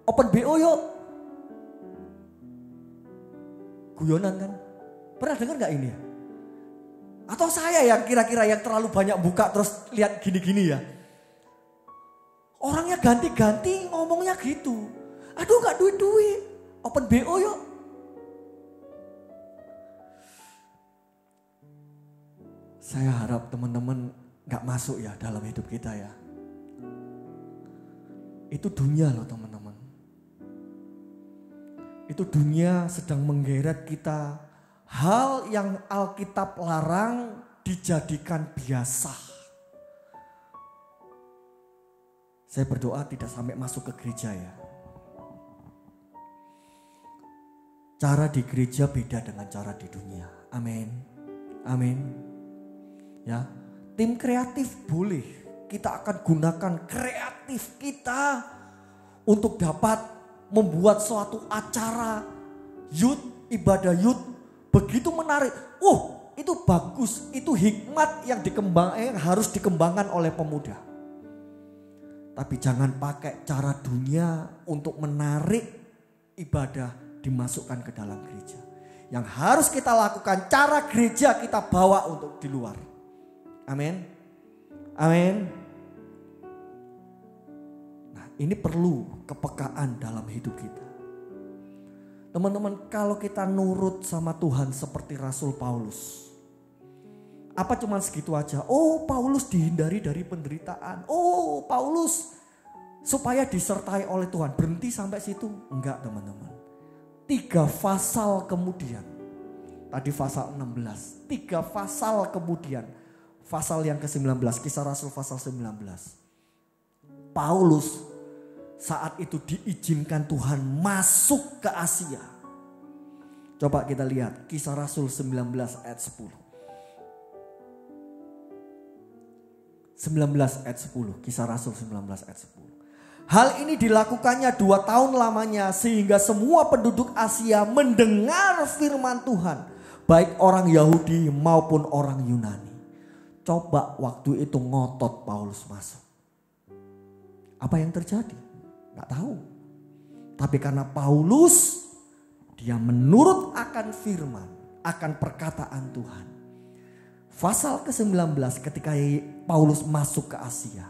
Open BO yuk. Guyonan kan? Pernah dengar gak ini ya? Atau saya yang kira-kira yang terlalu banyak buka terus lihat gini-gini ya? Orangnya ganti-ganti ngomongnya gitu. Aduh gak duit-duit. Open BO yuk. Saya harap teman-teman gak masuk ya dalam hidup kita ya. Itu dunia loh teman-teman. Itu dunia sedang menggeret kita. Hal yang Alkitab larang dijadikan biasa. Saya berdoa tidak sampai masuk ke gereja ya. Cara di gereja beda dengan cara di dunia. Amin. Amin. Ya, tim kreatif boleh. Kita akan gunakan kreatif kita untuk dapat membuat suatu acara youth, ibadah youth begitu menarik. Itu bagus, itu hikmat yang harus dikembangkan oleh pemuda. Tapi jangan pakai cara dunia untuk menarik ibadah dimasukkan ke dalam gereja. Yang harus kita lakukan cara gereja kita bawa untuk di luar. Amin. Amin. Nah, ini perlu kepekaan dalam hidup kita. Teman-teman, kalau kita nurut sama Tuhan seperti Rasul Paulus. Apa cuman segitu aja? Oh, Paulus dihindari dari penderitaan. Oh, Paulus supaya disertai oleh Tuhan. Berhenti sampai situ? Enggak, teman-teman. 3 pasal kemudian. Tadi pasal 16. 3 pasal kemudian. Pasal yang ke-19. Kisah Rasul pasal 19. Paulus saat itu diizinkan Tuhan masuk ke Asia. Coba kita lihat Kisah Rasul 19 ayat 10. 19 ayat 10. Kisah Rasul 19 ayat 10. Hal ini dilakukannya 2 tahun lamanya sehingga semua penduduk Asia mendengar firman Tuhan. Baik orang Yahudi maupun orang Yunani. Coba waktu itu ngotot Paulus masuk. Apa yang terjadi? Gak tahu. Tapi karena Paulus dia menurut akan firman, akan perkataan Tuhan. Pasal ke-19 ketika Paulus masuk ke Asia,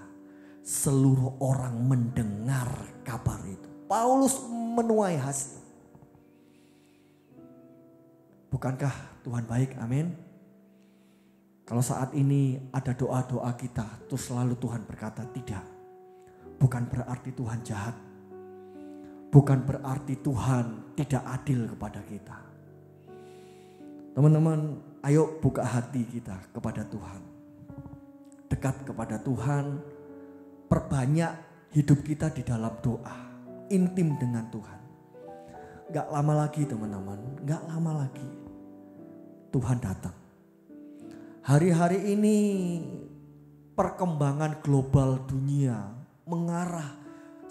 seluruh orang mendengar kabar itu. Paulus menuai hasil. Bukankah Tuhan baik? Amin. Kalau saat ini ada doa-doa kita, terus selalu Tuhan berkata tidak. Bukan berarti Tuhan jahat. Bukan berarti Tuhan tidak adil kepada kita. Teman-teman, ayo buka hati kita kepada Tuhan. Dekat kepada Tuhan. Perbanyak hidup kita di dalam doa. Intim dengan Tuhan. Gak lama lagi teman-teman. Gak lama lagi. Tuhan datang. Hari-hari ini perkembangan global dunia mengarah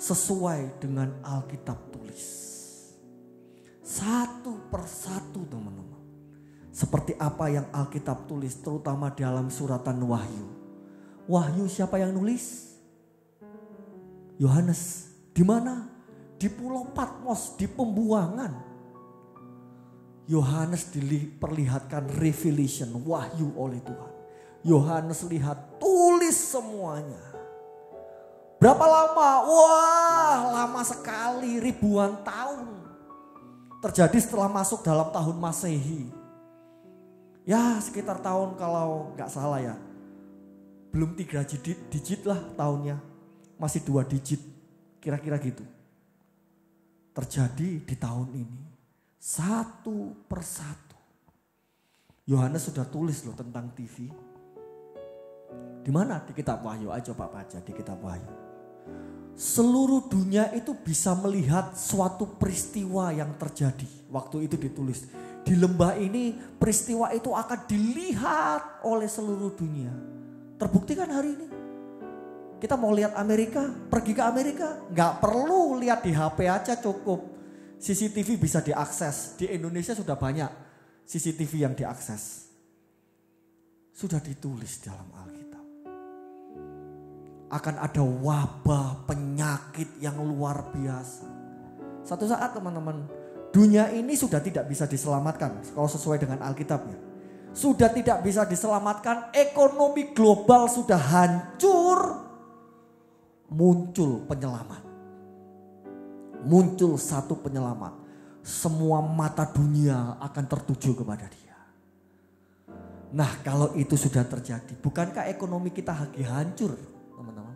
sesuai dengan Alkitab tulis. Satu persatu teman-teman. Seperti apa yang Alkitab tulis terutama dalam suratan Wahyu. Wahyu siapa yang nulis? Yohanes. Di mana? Di Pulau Patmos, di pembuangan. Yohanes diperlihatkan revelation, wahyu oleh Tuhan. Yohanes lihat, tulis semuanya. Berapa lama? Wah, lama sekali, ribuan tahun. Terjadi setelah masuk dalam tahun Masehi. Ya, sekitar tahun kalau nggak salah ya. Belum 3 digit lah tahunnya. Masih 2 digit, kira-kira gitu. Terjadi di tahun ini. Satu persatu. Yohanes sudah tulis loh tentang TV. Di mana? Di kitab Wahyu. Ayo coba baca di kitab Wahyu. Seluruh dunia itu bisa melihat suatu peristiwa yang terjadi. Waktu itu ditulis. Di lembah ini peristiwa itu akan dilihat oleh seluruh dunia. Terbukti kan hari ini? Kita mau lihat Amerika, pergi ke Amerika. Gak perlu lihat di HP aja cukup. CCTV bisa diakses. Di Indonesia sudah banyak CCTV yang diakses. sudah ditulis dalam Alkitab. Akan ada wabah, penyakit yang luar biasa. Satu saat teman-teman, dunia ini sudah tidak bisa diselamatkan kalau sesuai dengan Alkitabnya. Sudah tidak bisa diselamatkan, ekonomi global sudah hancur. Muncul penyelamat. Muncul satu penyelamat. Semua mata dunia akan tertuju kepada dia. Nah, kalau itu sudah terjadi, bukankah ekonomi kita lagi hancur, teman-teman?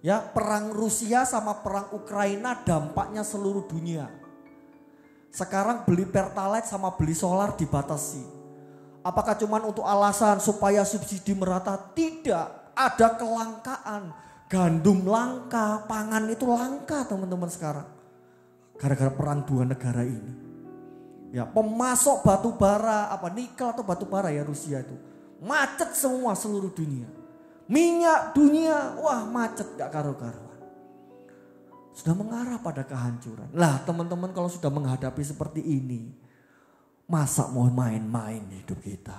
Ya, perang Rusia sama perang Ukraina dampaknya seluruh dunia. Sekarang beli Pertalite sama beli solar dibatasi. Apakah cuma untuk alasan supaya subsidi merata? Tidak, ada kelangkaan. Gandum langka, pangan itu langka teman-teman sekarang. Gara-gara perang dua negara ini. Ya, pemasok batu bara, nikel atau batu bara ya Rusia itu. Macet semua seluruh dunia. Minyak dunia, wah macet gak karu-karuan. Sudah mengarah pada kehancuran. Lah teman-teman kalau sudah menghadapi seperti ini, masa mau main-main hidup kita?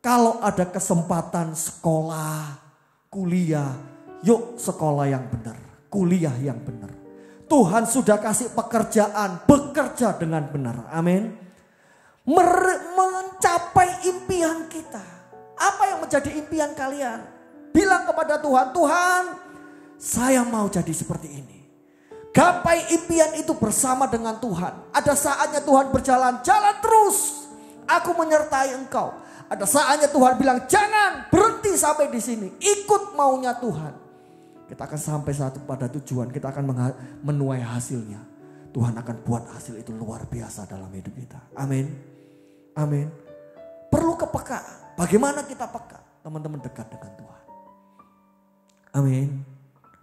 Kalau ada kesempatan sekolah, kuliah, yuk sekolah yang benar, kuliah yang benar. Tuhan sudah kasih pekerjaan, bekerja dengan benar. Amin. Mencapai impian kita. Apa yang menjadi impian kalian? Bilang kepada Tuhan, Tuhan, saya mau jadi seperti ini. Gapai impian itu bersama dengan Tuhan. Ada saatnya Tuhan berjalan, jalan terus. Aku menyertai engkau. Ada saatnya Tuhan bilang, jangan berhenti sampai di sini. Ikut maunya Tuhan. Kita akan sampai satu pada tujuan, kita akan menuai hasilnya. Tuhan akan buat hasil itu luar biasa dalam hidup kita. Amin. Amin. Perlu kepekaan. Bagaimana kita peka? Teman-teman dekat dengan Tuhan. Amin.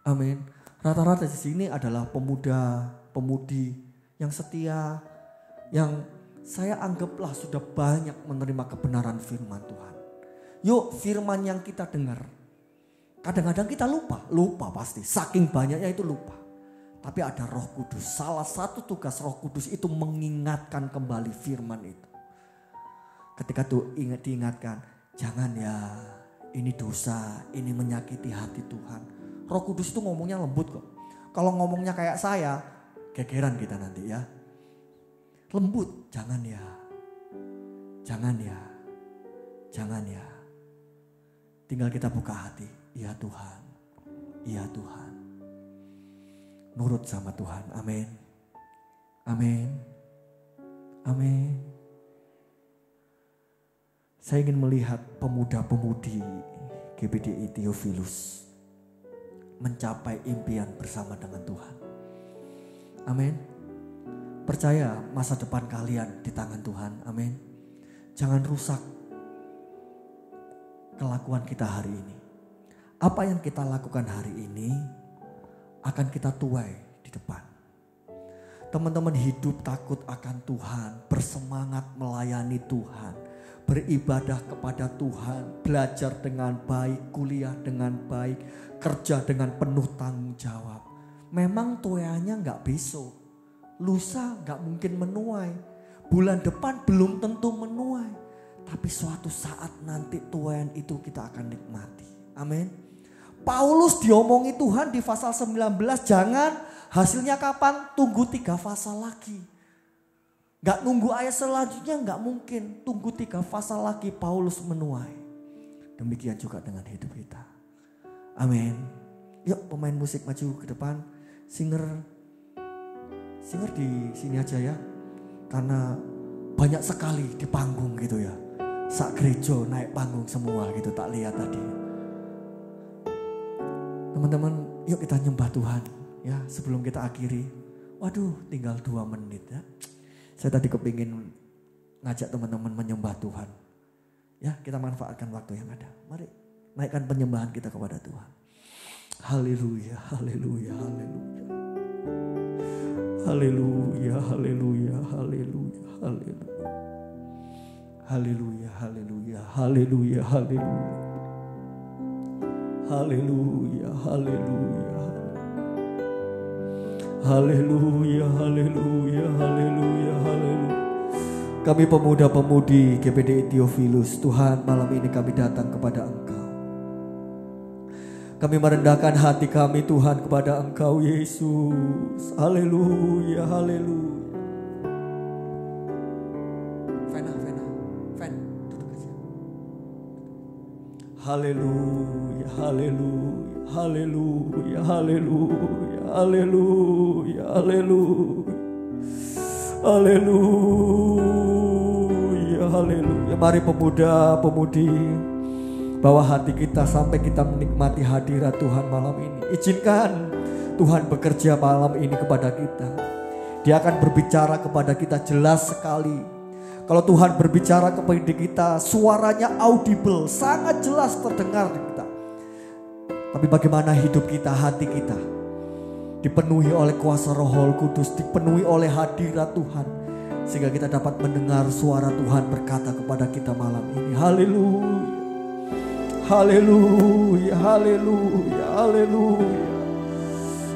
Amin. Rata-rata di sini adalah pemuda, pemudi yang setia, yang saya anggaplah sudah banyak menerima kebenaran firman Tuhan. Yuk firman yang kita dengar. Kadang-kadang kita lupa pasti. Saking banyaknya itu lupa. Tapi ada Roh Kudus. Salah satu tugas Roh Kudus itu mengingatkan kembali firman itu. Ketika tuh diingatkan, jangan ya, ini dosa, ini menyakiti hati Tuhan. Roh Kudus itu ngomongnya lembut kok. Kalau ngomongnya kayak saya, gegeran kita nanti ya. Lembut, jangan ya. Jangan ya. Jangan ya. Tinggal kita buka hati. Ya Tuhan, ya Tuhan. Nurut sama Tuhan, amin. Amin. Amin. Saya ingin melihat pemuda-pemudi GBDI Theophilus mencapai impian bersama dengan Tuhan. Amin. Percaya masa depan kalian di tangan Tuhan, amin. Jangan rusak kelakuan kita hari ini. Apa yang kita lakukan hari ini akan kita tuai di depan. Teman-teman hidup takut akan Tuhan, bersemangat melayani Tuhan, beribadah kepada Tuhan, belajar dengan baik, kuliah dengan baik, kerja dengan penuh tanggung jawab. Memang tuaiannya gak besok, lusa gak mungkin menuai, bulan depan belum tentu menuai. Tapi suatu saat nanti tuaian itu kita akan nikmati. Amin. Paulus diomongi Tuhan di pasal 19, jangan hasilnya kapan? Tunggu 3 pasal lagi. Gak nunggu ayat selanjutnya gak mungkin. Tunggu 3 pasal lagi Paulus menuai. Demikian juga dengan hidup kita. Amin. Yuk pemain musik maju ke depan. Singer di sini aja ya. Karena banyak sekali di panggung gitu ya. Sak gereja naik panggung semua gitu, tak lihat tadi. Teman-teman, yuk kita nyembah Tuhan ya sebelum kita akhiri. Waduh, tinggal 2 menit ya. Saya tadi kepingin ngajak teman-teman menyembah Tuhan. Ya, kita manfaatkan waktu yang ada. Mari naikkan penyembahan kita kepada Tuhan. Haleluya, haleluya, haleluya. Haleluya, haleluya, haleluya, haleluya. Haleluya, haleluya, haleluya, haleluya. Haleluya, haleluya. Haleluya, haleluya, haleluya, haleluya. Kami pemuda-pemudi GPDI Theophilus, Tuhan, malam ini kami datang kepada Engkau. Kami merendahkan hati kami, Tuhan, kepada Engkau, Yesus. Haleluya, haleluya. Fen, duduk aja. Haleluya, haleluya, haleluya, haleluya, haleluya, haleluya. Haleluya, haleluya. Mari pemuda-pemudi, bawa hati kita sampai kita menikmati hadirat Tuhan malam ini. Izinkan Tuhan bekerja malam ini kepada kita. Dia akan berbicara kepada kita jelas sekali. Kalau Tuhan berbicara kepada kita, suaranya audible, sangat jelas terdengar di kita. Tapi bagaimana hidup kita, hati kita? Dipenuhi oleh kuasa Roh Kudus, dipenuhi oleh hadirat Tuhan, sehingga kita dapat mendengar suara Tuhan berkata kepada kita malam ini. Haleluya, haleluya, haleluya, haleluya,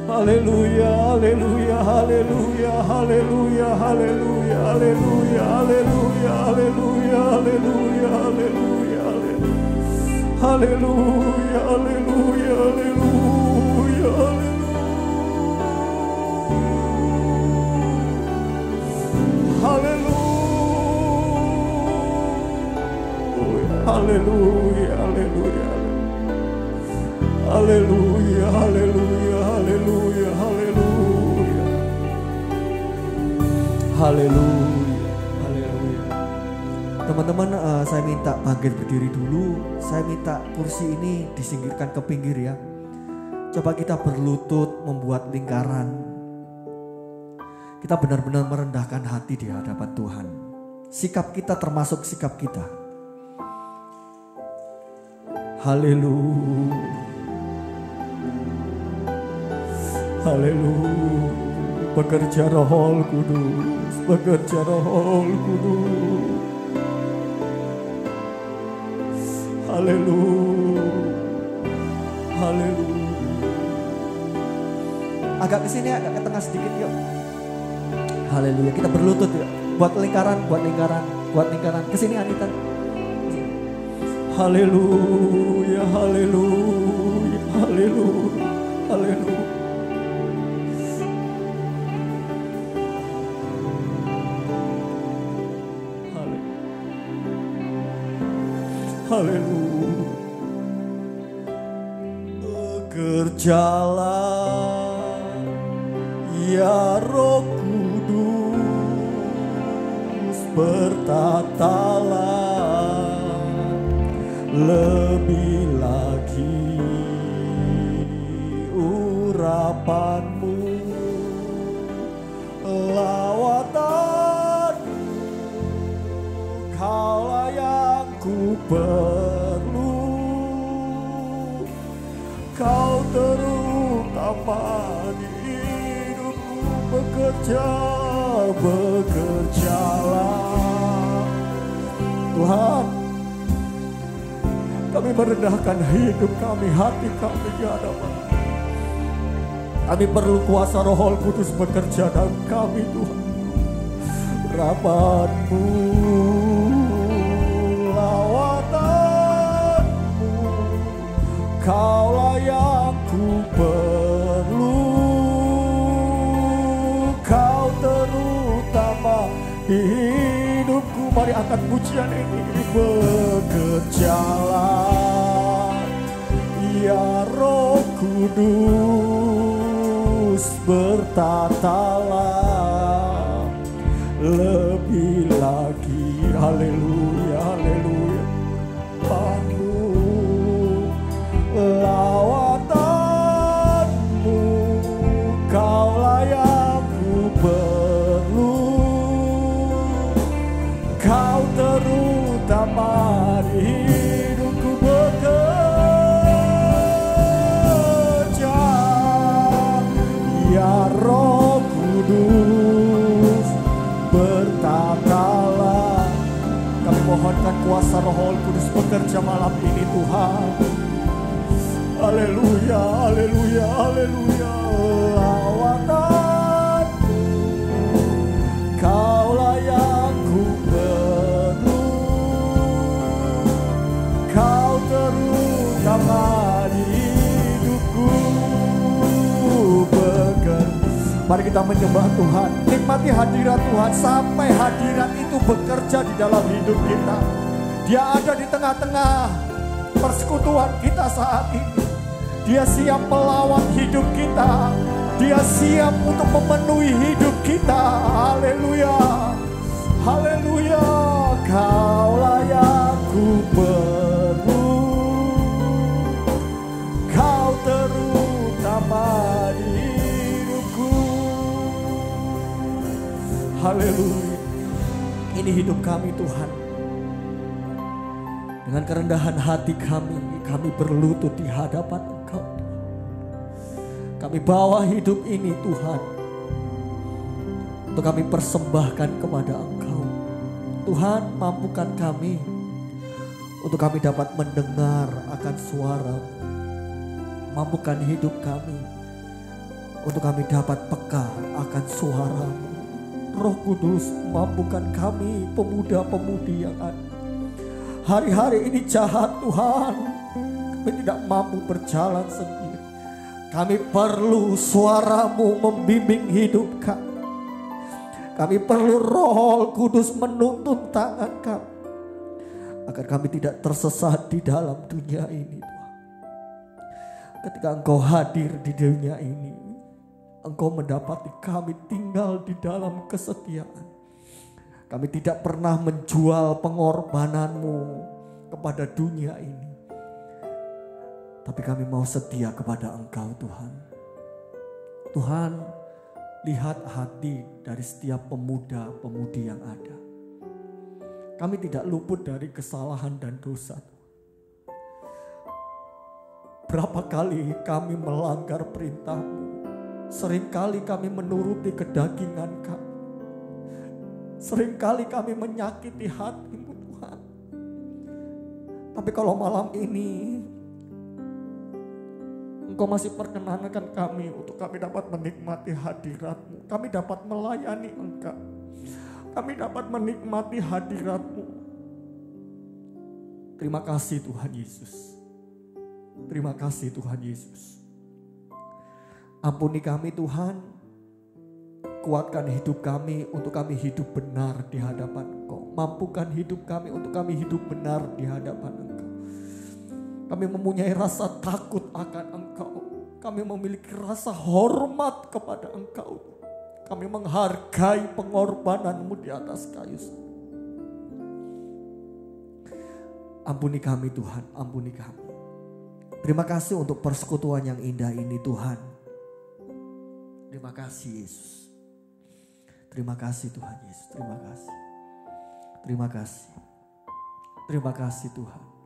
haleluya, haleluya, haleluya, haleluya, haleluya, haleluya, haleluya, haleluya, haleluya, haleluya, haleluya, haleluya, haleluya. Haleluya, haleluya, haleluya, haleluya, haleluya, haleluya, haleluya, haleluya. Teman-teman, saya minta bangkit berdiri dulu. Saya minta kursi ini disingkirkan ke pinggir ya. Coba kita berlutut membuat lingkaran. Kita benar-benar merendahkan hati di hadapan Tuhan. Sikap kita termasuk sikap kita. Haleluya, haleluya. Bekerja Roh Kudus, bekerja Roh Kudus. Haleluya, haleluya. Agak ke sini, agak ke tengah sedikit yuk. Haleluya, kita berlutut yuk. Buat lingkaran, buat lingkaran, buat lingkaran. Kesini Anita. Haleluya, haleluya, haleluya, haleluya. Haleluya. Bekerjalah ya Roh Kudus, bertatalah lebih lagi urapanmu, lawatanmu, kaulah yang ku perlu, kau terutama di hidupku. Bekerjalah Tuhan. Kami merendahkan hidup kami, hati kami di hadapan. Kami perlu kuasa Roh Kudus bekerja dalam kami Tuhan. Rahmat-Mu, lawatanmu, kaulah yang ku perlu, kau terutama di hidupku. Mari angkat pujian ini. Bekerjalah ya Roh Kudus, bertatalah lebih lagi. Haleluya, haleluya. Panu lawatanmu, kaulah yang ku perlu, kau terutama di hidupku. Bekerja ya Roh Kudus, bertatalah. Kami mohonkan kuasa Roh Kudus bekerja malam ini Tuhan. Haleluya, haleluya, haleluya. Lawatanmu, kaulah yang ku Mari kita menyembah Tuhan. Nikmati hadirat Tuhan sampai hadirat itu bekerja di dalam hidup kita. Dia ada di tengah-tengah persekutuan kita saat ini. Dia siap melawan hidup kita. Dia siap untuk memenuhi hidup kita. Haleluya. Haleluya. Kaulah yang ku perlu. Kau terutama di hidupku. Haleluya. Ini hidup kami Tuhan. Dengan kerendahan hati kami berlutut di hadapan Engkau. Kami bawa hidup ini Tuhan, untuk kami persembahkan kepada Engkau. Tuhan, mampukan kami untuk kami dapat mendengar akan suara-Mu. Mampukan hidup kami untuk kami dapat peka akan suara-Mu. Roh Kudus, mampukan kami pemuda-pemudi yang ada. Hari-hari ini jahat Tuhan, kami tidak mampu berjalan sendiri. Kami perlu suara-Mu membimbing hidup kami. Kami perlu Roh Kudus menuntun tangan kami, agar kami tidak tersesat di dalam dunia ini Tuhan. Ketika Engkau hadir di dunia ini, Engkau mendapati kami tinggal di dalam kesetiaan. Kami tidak pernah menjual pengorbanan-Mu kepada dunia ini. Tapi kami mau setia kepada Engkau Tuhan. Tuhan, lihat hati dari setiap pemuda-pemudi yang ada. Kami tidak luput dari kesalahan dan dosa. Berapa kali kami melanggar perintah-Mu. Seringkali kami menuruti kedagingan kami. Seringkali kami menyakiti hati-Mu Tuhan. Tapi kalau malam ini Engkau masih perkenankan kami untuk kami dapat menikmati hadirat-Mu. Kami dapat melayani Engkau. Kami dapat menikmati hadirat-Mu. Terima kasih Tuhan Yesus. Terima kasih Tuhan Yesus. Ampuni kami Tuhan. Kuatkan hidup kami untuk kami hidup benar di hadapan Engkau. Mampukan hidup kami untuk kami hidup benar di hadapan Engkau. Kami mempunyai rasa takut akan Engkau. Kami memiliki rasa hormat kepada Engkau. Kami menghargai pengorbanan-Mu di atas kayu. Ampuni kami Tuhan, ampuni kami. Terima kasih untuk persekutuan yang indah ini Tuhan. Terima kasih Yesus. Terima kasih Tuhan Yesus, terima kasih. Terima kasih. Terima kasih Tuhan.